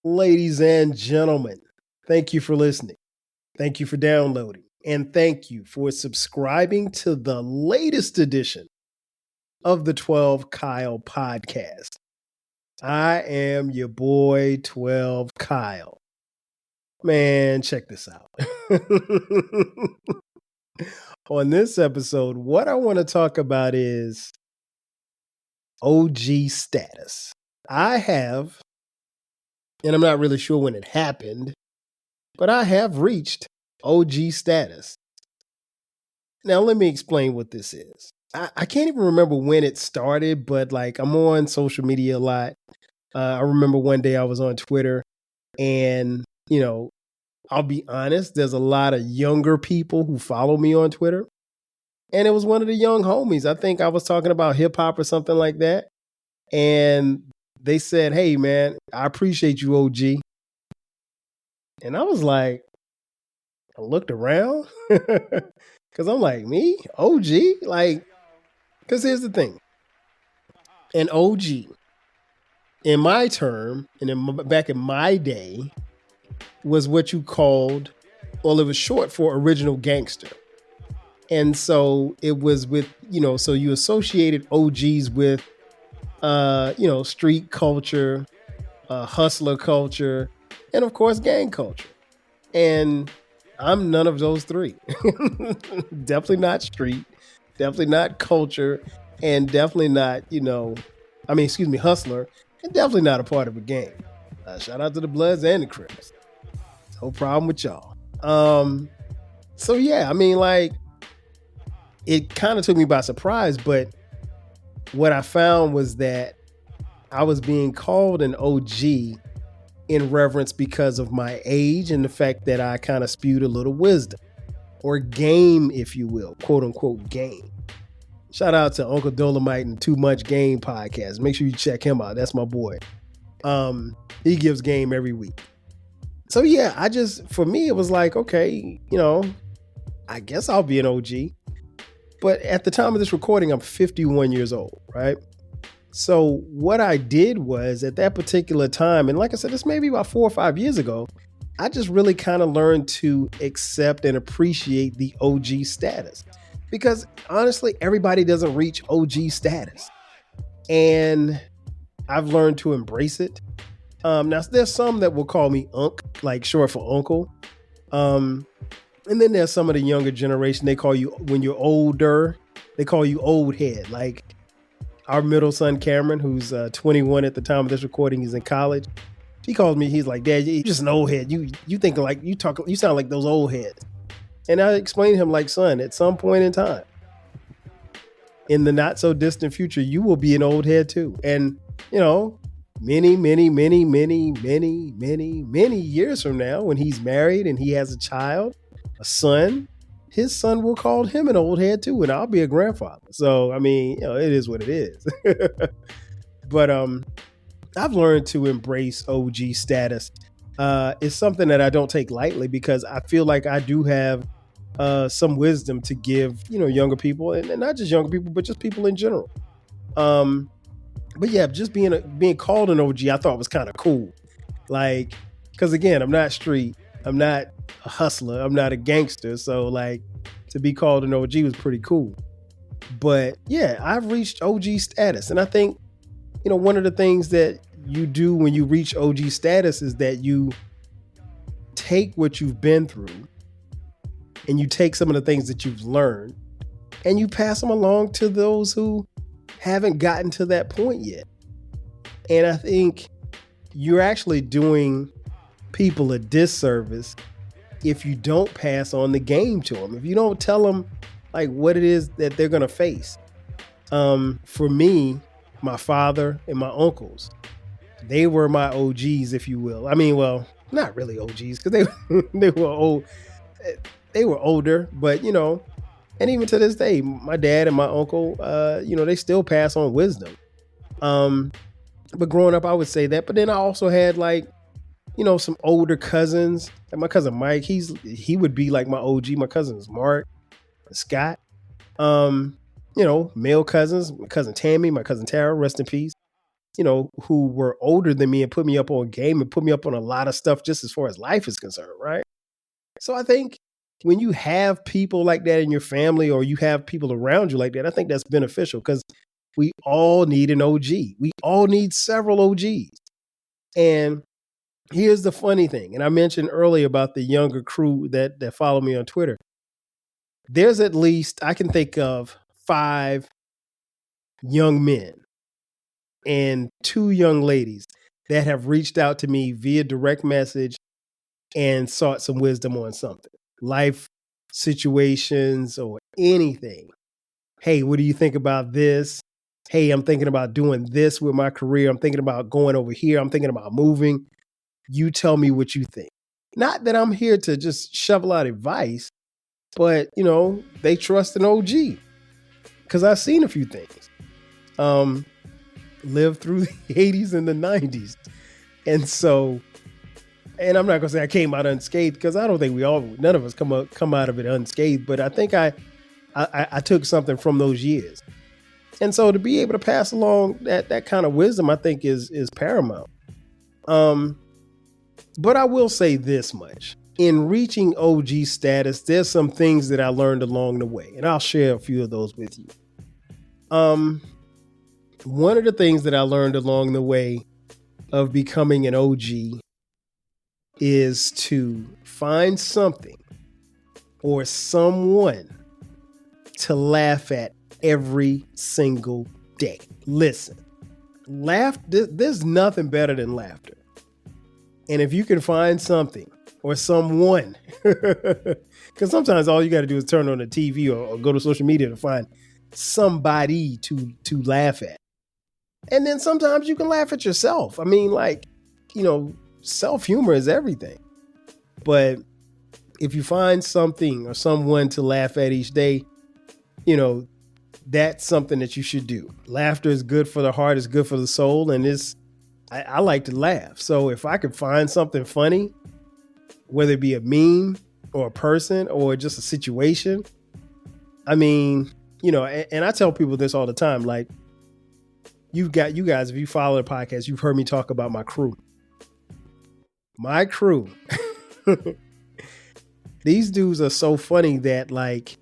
Ladies and gentlemen, thank you for listening. Thank you for downloading. And thank you for subscribing to the latest edition of the 12 Kyle podcast. I am your boy, 12 Kyle. Man, check this out. On this episode, what I want to talk about is OG status. I have, and I'm not really sure when it happened, but I have reached OG status. Now, let me explain what this is. I can't even remember when it started, but like I'm on social media a lot. I remember one day I was on Twitter and, I'll be honest, there's a lot of younger people who follow me on Twitter. And it was one of the young homies. I think I was talking about hip hop or something like that. And they said, "Hey, man, I appreciate you, OG." And I was like, I looked around because I'm like, me? OG? Like, because here's the thing. An OG, in my term, and back in my day, was what you called, well, it was short for original gangster. And so it was with, so you associated OGs with, street culture, hustler culture, and of course, gang culture. And I'm none of those three. Definitely not street, definitely not culture, and definitely not, hustler, and definitely not a part of a gang. Shout out to the Bloods and the Crips. No problem with y'all. So yeah, it kind of took me by surprise, but what I found was that I was being called an OG in reverence because of my age and the fact that I kind of spewed a little wisdom or game, if you will, quote unquote game. Shout out to Uncle Dolomite and Too Much Game podcast. Make sure you check him out. That's my boy. He gives game every week. So yeah, for me, it was like, okay, I guess I'll be an OG. But at the time of this recording, I'm 51 years old, right? So what I did was at that particular time, and like I said, this may be about 4 or 5 years ago, I just really kind of learned to accept and appreciate the OG status. Because honestly, everybody doesn't reach OG status. And I've learned to embrace it. Now, there's some that will call me Unc, like short for uncle. And then there's some of the younger generation, they call you, when you're older, they call you old head. Like our middle son, Cameron, who's 21 at the time of this recording, he's in college. He calls me, he's like, "Dad, you're just an old head. You think like, you sound like those old heads." And I explained to him like, "Son, at some point in time, in the not so distant future, you will be an old head too." And, many years from now, when he's married and he has a child, a son, his son will call him an old head too, and I'll be a grandfather. So, it is what it is. But I've learned to embrace OG status. It's something that I don't take lightly because I feel like I do have some wisdom to give, younger people, and not just younger people, but just people in general. But yeah, just being called an OG, I thought was kind of cool. Like, because again, I'm not street, I'm not a hustler, I'm not a gangster. So like to be called an OG was pretty cool. But yeah, I've reached OG status. And I think, one of the things that you do when you reach OG status is that you take what you've been through and you take some of the things that you've learned and you pass them along to those who haven't gotten to that point yet. And I think you're actually doing people a disservice if you don't pass on the game to them, if you don't tell them like what it is that they're going to face. For me, my father and my uncles, they were my OGs, if you will. Well, not really OGs because they were old. They were older, but and even to this day, my dad and my uncle, they still pass on wisdom. But growing up, I would say that. But then I also had like, some older cousins. Like my cousin Mike, he would be like my OG. My cousins Mark, Scott. Male cousins. My cousin Tammy, my cousin Tara, rest in peace. who were older than me and put me up on game and put me up on a lot of stuff just as far as life is concerned, right? So I think when you have people like that in your family or you have people around you like that, I think that's beneficial because we all need an OG. We all need several OGs. And here's the funny thing, and I mentioned earlier about the younger crew that follow me on Twitter. There's at least, I can think of 5 young men and 2 young ladies that have reached out to me via direct message and sought some wisdom on something, life situations or anything. Hey, what do you think about this? Hey, I'm thinking about doing this with my career. I'm thinking about going over here. I'm thinking about moving. You tell me what you think. Not that I'm here to just shovel out advice, but, they trust an OG because I've seen a few things. Lived through the 80s and the 90s. And so, and I'm not going to say I came out unscathed because I don't think none of us come out of it unscathed, but I think I took something from those years. And so to be able to pass along that kind of wisdom, I think is paramount. But I will say this much. In reaching OG status, there's some things that I learned along the way, and I'll share a few of those with you. One of the things that I learned along the way of becoming an OG is to find something or someone to laugh at every single day. Listen, there's nothing better than laughter. And if you can find something or someone, because sometimes all you got to do is turn on the TV or go to social media to find somebody to laugh at. And then sometimes you can laugh at yourself. I mean, self-humor is everything. But if you find something or someone to laugh at each day, that's something that you should do. Laughter is good for the heart, it's good for the soul, and I like to laugh. So if I could find something funny, whether it be a meme or a person or just a situation, I mean, and I tell people this all the time, like, you guys, if you follow the podcast, you've heard me talk about my crew. My crew. These dudes are so funny that, like,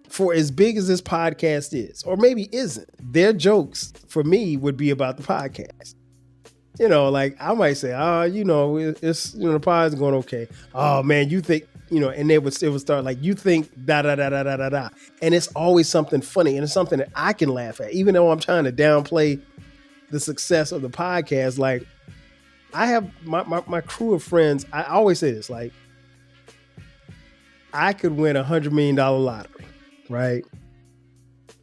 for as big as this podcast is, or maybe isn't, their jokes for me would be about the podcast. Like I might say, it's, the pod's going okay. Oh man, you think, and it would start like, you think da da da da da da da. And it's always something funny and it's something that I can laugh at, even though I'm trying to downplay the success of the podcast. Like I have my crew of friends. I always say this, like, I could win $100 million lottery, right?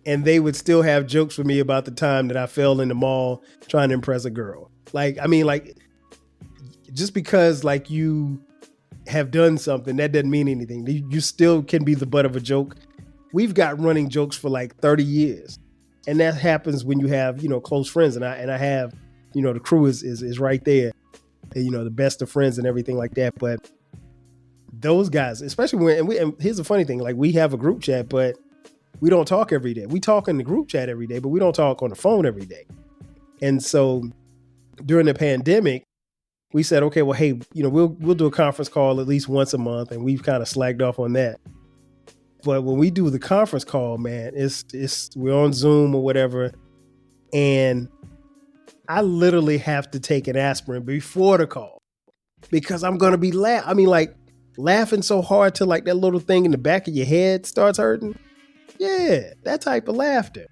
And they would still have jokes for me about the time that I fell in the mall trying to impress a girl. Like, I mean, like, just because like you have done something, that doesn't mean anything. You still can be the butt of a joke. We've got running jokes for like 30 years. And that happens when you have, close friends. And I have, the crew is right there, the best of friends and everything like that. But those guys, especially and here's the funny thing, like we have a group chat, but we don't talk every day. We talk in the group chat every day, but we don't talk on the phone every day. And so during the pandemic, we said, okay, well, hey, we'll do a conference call at least once a month. And we've kind of slacked off on that. But when we do the conference call, man, we're on Zoom or whatever. And I literally have to take an aspirin before the call because I'm going to be laughing so hard till like that little thing in the back of your head starts hurting. Yeah, that type of laughter.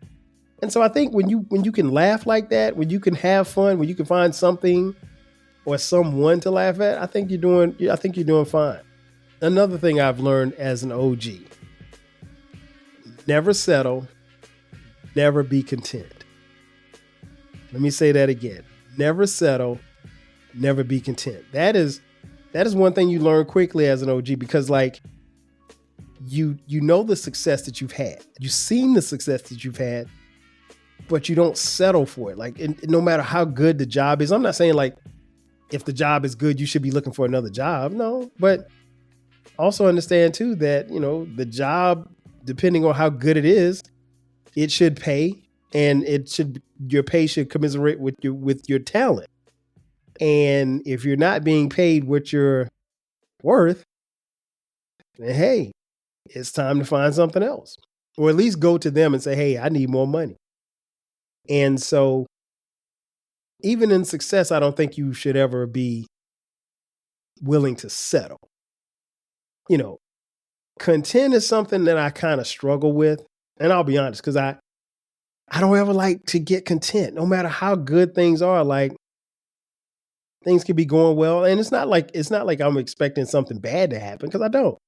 And so I think when you can laugh like that, when you can have fun, when you can find something or someone to laugh at, I think you're doing fine. Another thing I've learned as an OG: never settle, never be content. Let me say that again: never settle, never be content. That is one thing you learn quickly as an OG because, like, you know the success that you've had, you've seen the success that you've had. But you don't settle for it. Like, no matter how good the job is, I'm not saying like if the job is good, you should be looking for another job. No, but also understand too that, the job, depending on how good it is, it should pay and it should your pay should commiserate with your talent. And if you're not being paid what you're worth, then hey, it's time to find something else. Or at least go to them and say, hey, I need more money. And so even in success, I don't think you should ever be willing to settle. Content is something that I kind of struggle with. And I'll be honest, because I don't ever like to get content, no matter how good things are. Like, things can be going well. And it's not like I'm expecting something bad to happen, because I don't.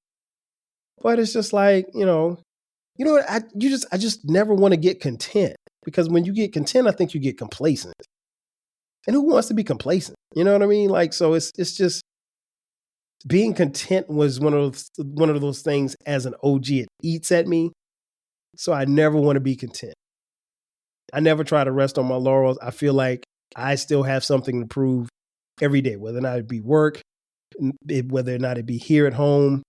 But it's just like, what? I just never want to get content, because when you get content, I think you get complacent. And who wants to be complacent? You know what I mean? Like, so it's just being content was one of those things as an OG. It eats at me. So I never want to be content. I never try to rest on my laurels. I feel like I still have something to prove every day, whether or not it be work, whether or not it be here at home,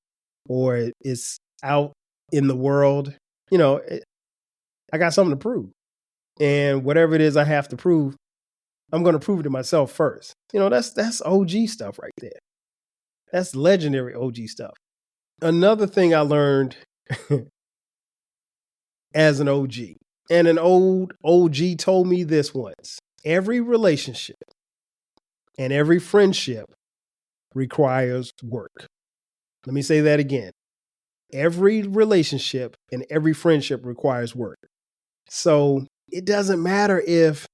or it's out in the world. I got something to prove. And whatever it is I have to prove, I'm going to prove it to myself first. That's OG stuff right there. That's legendary OG stuff. Another thing I learned as an OG, and an old OG told me this once: every relationship and every friendship requires work. Let me say that again. Every relationship and every friendship requires work. So it doesn't matter if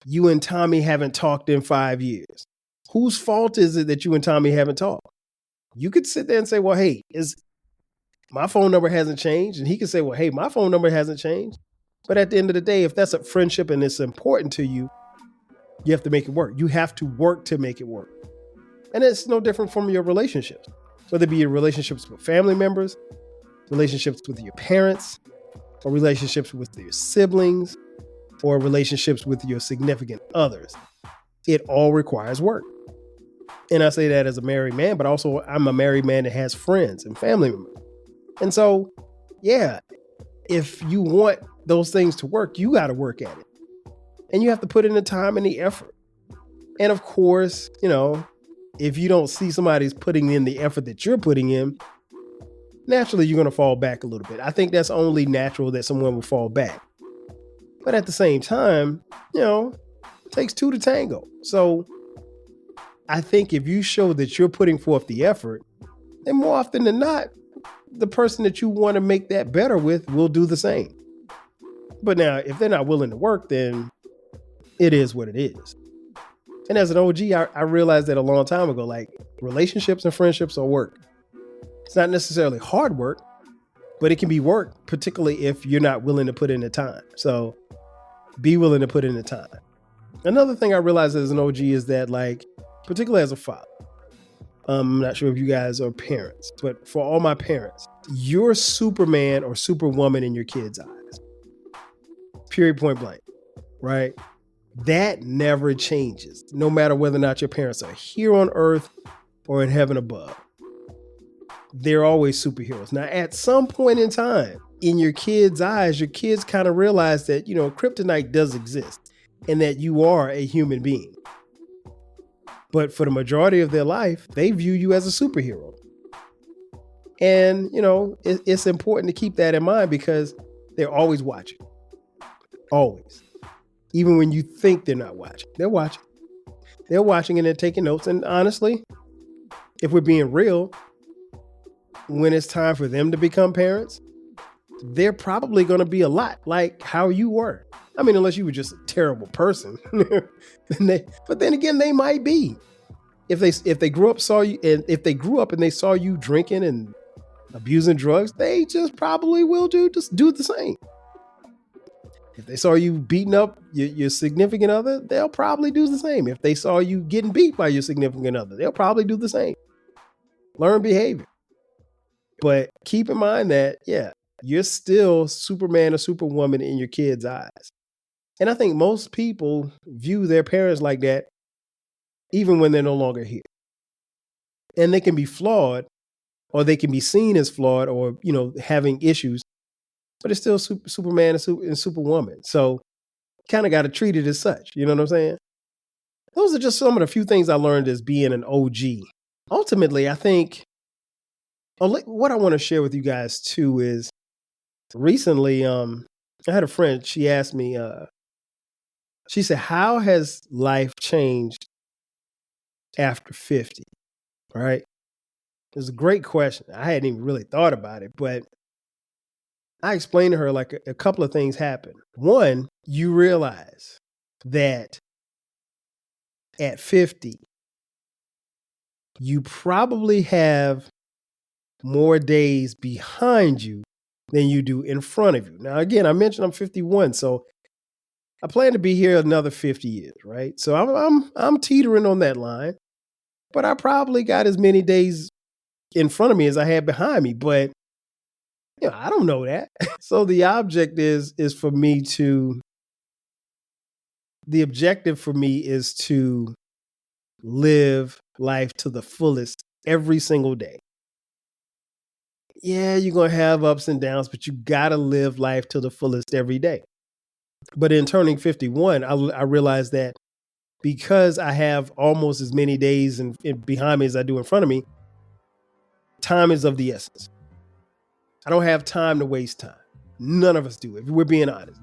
you and Tommy haven't talked in 5 years. Whose fault is it that you and Tommy haven't talked? You could sit there and say, well, hey, my phone number hasn't changed. And he could say, well, hey, my phone number hasn't changed. But at the end of the day, if that's a friendship and it's important to you, you have to make it work. You have to work to make it work. And it's no different from your relationships, whether it be your relationships with family members, relationships with your parents, or relationships with your siblings, or relationships with your significant others. It all requires work. And I say that as a married man, but also I'm a married man that has friends and family members. And so, yeah, if you want those things to work, you got to work at it. And you have to put in the time and the effort. And of course, if you don't see somebody's putting in the effort that you're putting in, naturally you're going to fall back a little bit. I think that's only natural that someone will fall back. But at the same time, it takes two to tango. So I think if you show that you're putting forth the effort, then more often than not, the person that you want to make that better with will do the same. But now, if they're not willing to work, then it is what it is. And as an OG, I realized that a long time ago, like, relationships and friendships are work. It's not necessarily hard work, but it can be work, particularly if you're not willing to put in the time. So be willing to put in the time. Another thing I realized as an OG is that, like, particularly as a father, I'm not sure if you guys are parents, but for all my parents, you're Superman or Superwoman in your kids' eyes. Period, point blank, right? That never changes, no matter whether or not your parents are here on earth or in heaven above. They're always superheroes. Now, at some point in time, in your kids' eyes, your kids kind of realize that, kryptonite does exist and that you are a human being. But for the majority of their life, they view you as a superhero. And, it's important to keep that in mind because they're always watching. Always. Even when you think they're not watching, they're watching. They're watching and they're taking notes. And honestly, if we're being real, when it's time for them to become parents, they're probably going to be a lot like how you were. I mean, unless you were just a terrible person. But then again, they might be. If they grew up and they saw you drinking and abusing drugs, they just probably will do the same. If they saw you beating up your significant other, they'll probably do the same. If they saw you getting beat by your significant other, they'll probably do the same. Learn behavior. But keep in mind that, yeah, you're still Superman or Superwoman in your kids' eyes. And I think most people view their parents like that, even when they're no longer here. And they can be flawed, or they can be seen as flawed, or, having issues, but it's still Superman and Superwoman. So kind of got to treat it as such. You know what I'm saying? Those are just some of the few things I learned as being an OG. Ultimately, I think what I want to share with you guys too is recently, I had a friend, she asked me, she said, how has life changed after 50? Right? It was a great question. I hadn't even really thought about it, but I explained to her like a couple of things happen. One, you realize that at 50, you probably have more days behind you than you do in front of you. Now, again, I mentioned I'm 51, so I plan to be here another 50 years, right? So I'm teetering on that line, but I probably got as many days in front of me as I had behind me, but I don't know that. So the objective for me is to live life to the fullest every single day. Yeah, you're going to have ups and downs, but you got to live life to the fullest every day. But in turning 51, I realized that because I have almost as many days in behind me as I do in front of me, time is of the essence. I don't have time to waste time. None of us do, if we're being honest.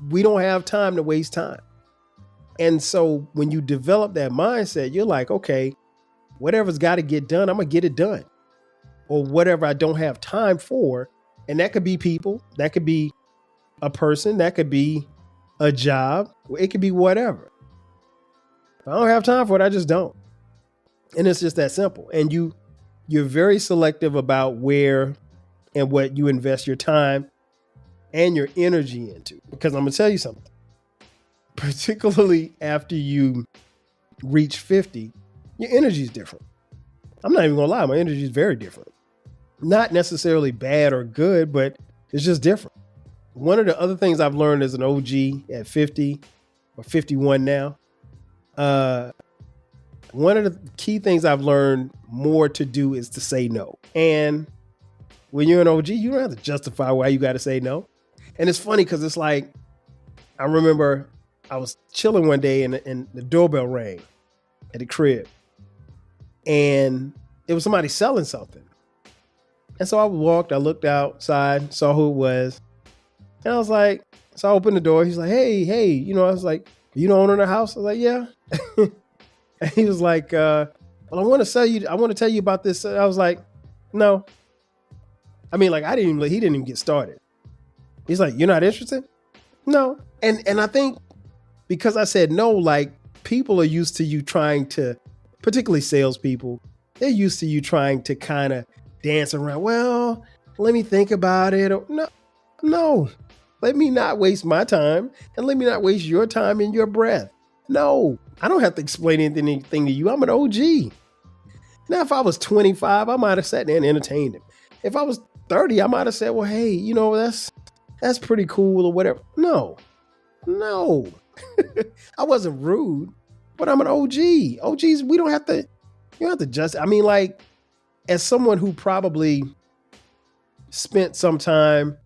We don't have time to waste time. And so when you develop that mindset, you're like, okay, whatever's got to get done, I'm going to get it done. Or whatever I don't have time for. And that could be people, that could be a person, that could be a job, it could be whatever. If I don't have time for it, I just don't. And it's just that simple. And you're very selective about where and what you invest your time and your energy into. Because I'm going to tell you something. Particularly after you reach 50, your energy is different. I'm not even going to lie, my energy is very different. Not necessarily bad or good, but it's just different. One of the other things I've learned as an OG at 50 or 51 now, one of the key things I've learned more to do is to say no. And when you're an OG, you don't have to justify why you got to say no. And it's funny because it's like, I remember I was chilling one day and the doorbell rang at the crib. And it was somebody selling something. And so I walked, I looked outside, saw who it was. And I was like, so I opened the door. He's like, hey, I was like, you the owner of the house? I was like, yeah. And he was like, well, I want to tell you about this. I was like, no. I mean, like, he didn't even get started. He's like, you're not interested? No. And I think because I said no, like, people are used to you trying to, particularly salespeople, they're used to you trying to kind of dance around. Well, let me think about it. Or, no. Let me not waste my time and let me not waste your time and your breath. No, I don't have to explain anything to you. I'm an OG. Now, if I was 25, I might have sat there and entertained him. If I was 30, I might have said, well, hey, that's pretty cool or whatever. No. I wasn't rude, but I'm an OG. OGs, you don't have to just, I mean, like, as someone who probably spent some time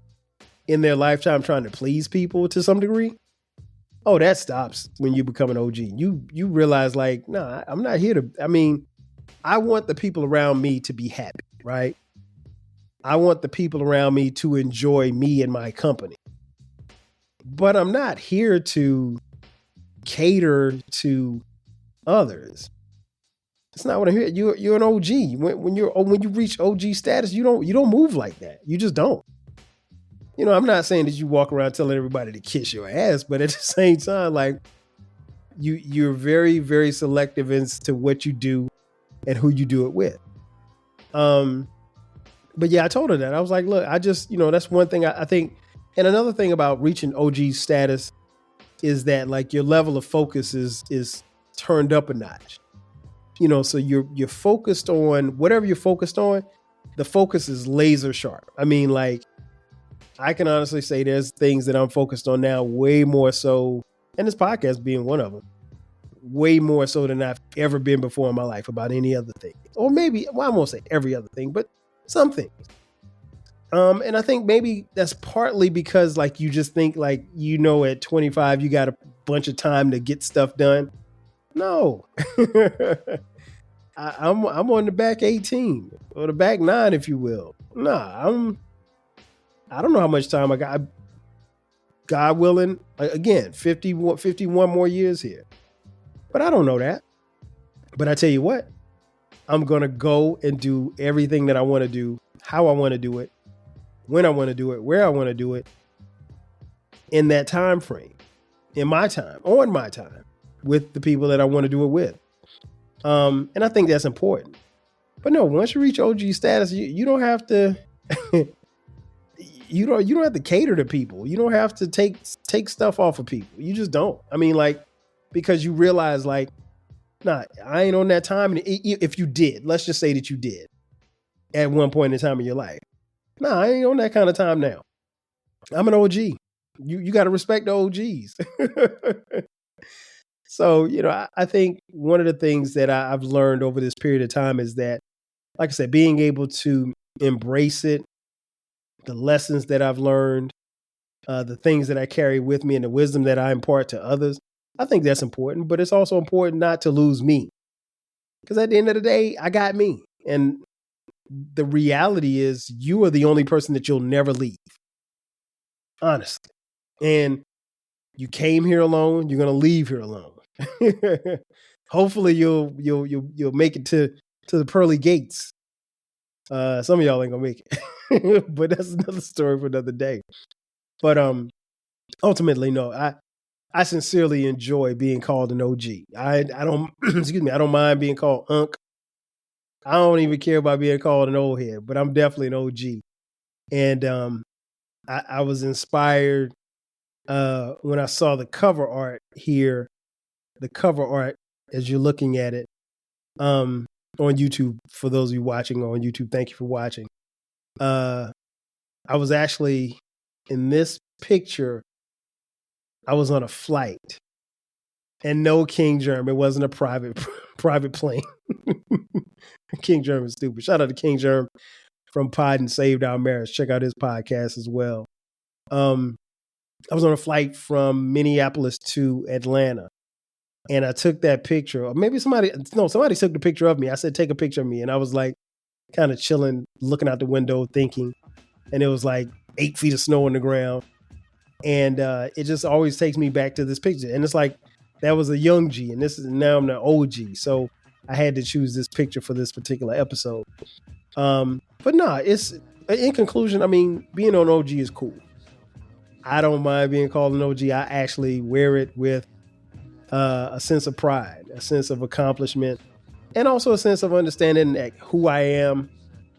in their lifetime trying to please people to some degree, that stops when you become an OG. You realize, like, nah, I'm not here to, I mean, I want the people around me to be happy, right? I want the people around me to enjoy me and my company. But I'm not here to cater to others. That's not what I'm here. You're an OG. When you reach OG status, you don't move like that. You just don't. I'm not saying that you walk around telling everybody to kiss your ass, but at the same time, like, you're very, very selective as to what you do and who you do it with. But yeah, I told her that. I was like, look, I just, that's one thing I think. And another thing about reaching OG status is that, like, your level of focus is turned up a notch. So you're focused on whatever you're focused on. The focus is laser sharp. I mean, like, I can honestly say there's things that I'm focused on now way more so, and this podcast being one of them, way more so than I've ever been before in my life about any other thing. Or maybe, well, I won't say every other thing, but some things. And I think maybe that's partly because like you just think like, at 25, you got a bunch of time to get stuff done. No. I'm on the back 18 or the back 9, if you will. Nah, I don't know how much time I got. God willing, again, 51 more years here. But I don't know that. But I tell you what, I'm going to go and do everything that I want to do, how I want to do it, when I want to do it, where I want to do it, in that time frame, in my time, on my time, with the people that I want to do it with. And I think that's important. But no, once you reach OG status, you don't have to you don't have to cater to people. You don't have to take stuff off of people. You just don't. I mean, like, because you realize like, nah, I ain't on that time. And if you did, let's just say that you did at one point in time in your life. Nah, I ain't on that kind of time now. I'm an OG. You got to respect the OGs. So, I think one of the things that I've learned over this period of time is that, like I said, being able to embrace it, the lessons that I've learned, the things that I carry with me and the wisdom that I impart to others, I think that's important. But it's also important not to lose me. Because at the end of the day, I got me. And the reality is you are the only person that you'll never leave. Honestly. And you came here alone, you're going to leave here alone. Hopefully you'll make it to the pearly gates. Some of y'all ain't gonna make it, but that's another story for another day. But ultimately, no, I sincerely enjoy being called an OG. I don't excuse me, I don't mind being called Unc. I don't even care about being called an old head, but I'm definitely an OG. And I was inspired when I saw the cover art here. The cover art, as you're looking at it, on YouTube. For those of you watching on YouTube, thank you for watching. I was actually in this picture. I was on a flight, and no King Germ. It wasn't a private plane. King Germ is stupid. Shout out to King Germ from Pod and Saved Our Marriage. Check out his podcast as well. I was on a flight from Minneapolis to Atlanta. And I took that picture, or maybe somebody took the picture of me. I said, take a picture of me. And I was like kind of chilling, looking out the window, thinking. And it was like 8 feet of snow on the ground. And it just always takes me back to this picture. And it's like, that was a young G. And now I'm the OG. So I had to choose this picture for this particular episode. But it's, in conclusion, I mean, being an OG is cool. I don't mind being called an OG. I actually wear it with a sense of pride, a sense of accomplishment, and also a sense of understanding who I am,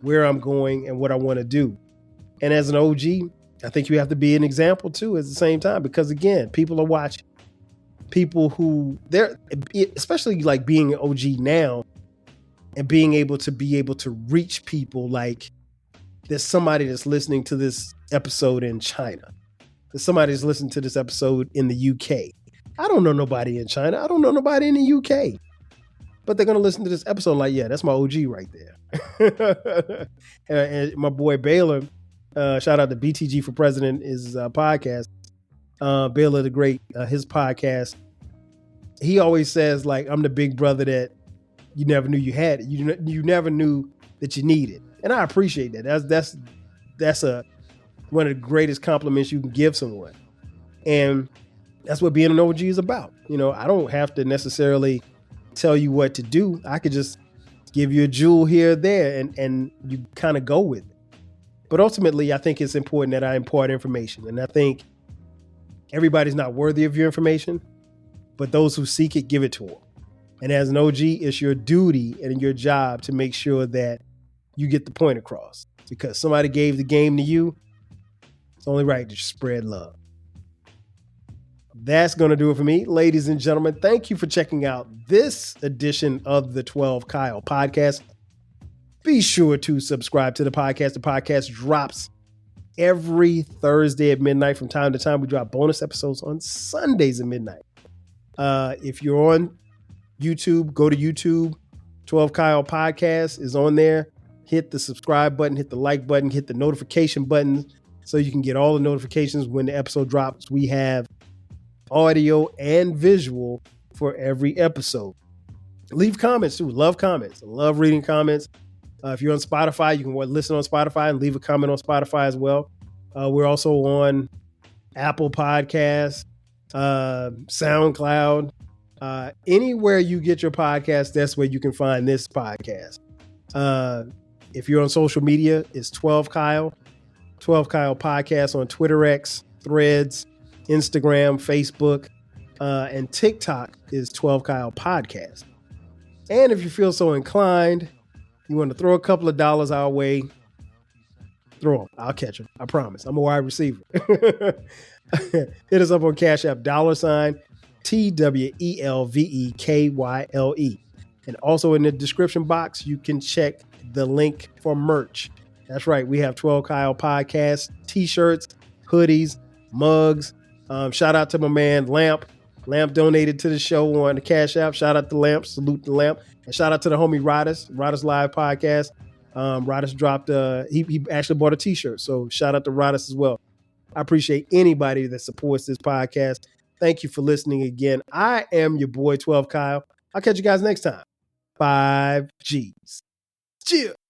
where I'm going, and what I want to do. And as an OG, I think you have to be an example too at the same time, because again, people are watching. People who especially like being an OG now and being able to reach people, like there's somebody that's listening to this episode in China. There's somebody that's listening to this episode in the UK. I don't know nobody in China. I don't know nobody in the UK. But they're going to listen to this episode like, yeah, that's my OG right there. and my boy Baylor, shout out to BTG for President, is podcast. Baylor the Great, his podcast. He always says, like, I'm the big brother that you never knew you had. You never knew that you needed. And I appreciate that. That's one of the greatest compliments you can give someone. And that's what being an OG is about. I don't have to necessarily tell you what to do. I could just give you a jewel here or there and you kind of go with it. But ultimately, I think it's important that I impart information. And I think everybody's not worthy of your information, but those who seek it, give it to them. And as an OG, it's your duty and your job to make sure that you get the point across. Because somebody gave the game to you, it's only right to spread love. That's going to do it for me. Ladies and gentlemen, thank you for checking out this edition of the 12 Kyle podcast. Be sure to subscribe to the podcast. The podcast drops every Thursday at midnight. From time to time, we drop bonus episodes on Sundays at midnight. If you're on YouTube, go to YouTube. 12 Kyle podcast is on there. hit the subscribe button, hit the like button, hit the notification button so you can get all the notifications when the episode drops. We have audio and visual for every episode. Leave comments too. Love comments. I love reading comments. If you're on Spotify, you can listen on Spotify and leave a comment on Spotify as well. We're also on Apple Podcasts, SoundCloud. Anywhere you get your podcast, that's where you can find this podcast. If you're on social media, it's 12 Kyle. 12 Kyle Podcast on Twitter X, Threads, Instagram, Facebook, and TikTok is 12 Kyle Podcast. And if you feel so inclined, you want to throw a couple of dollars our way, throw them. I'll catch them. I promise. I'm a wide receiver. Hit us up on Cash App, $TWELVEKYLE. And also in the description box, you can check the link for merch. That's right. We have 12 Kyle Podcast t-shirts, hoodies, mugs. Shout out to my man, Lamp. Lamp donated to the show on the Cash App. Shout out to Lamp. Salute the Lamp. And shout out to the homie Rodis Live Podcast. Rodis dropped, he actually bought a t-shirt. So shout out to Rodis as well. I appreciate anybody that supports this podcast. Thank you for listening again. I am your boy, 12 Kyle. I'll catch you guys next time. 5 G's. Cheers.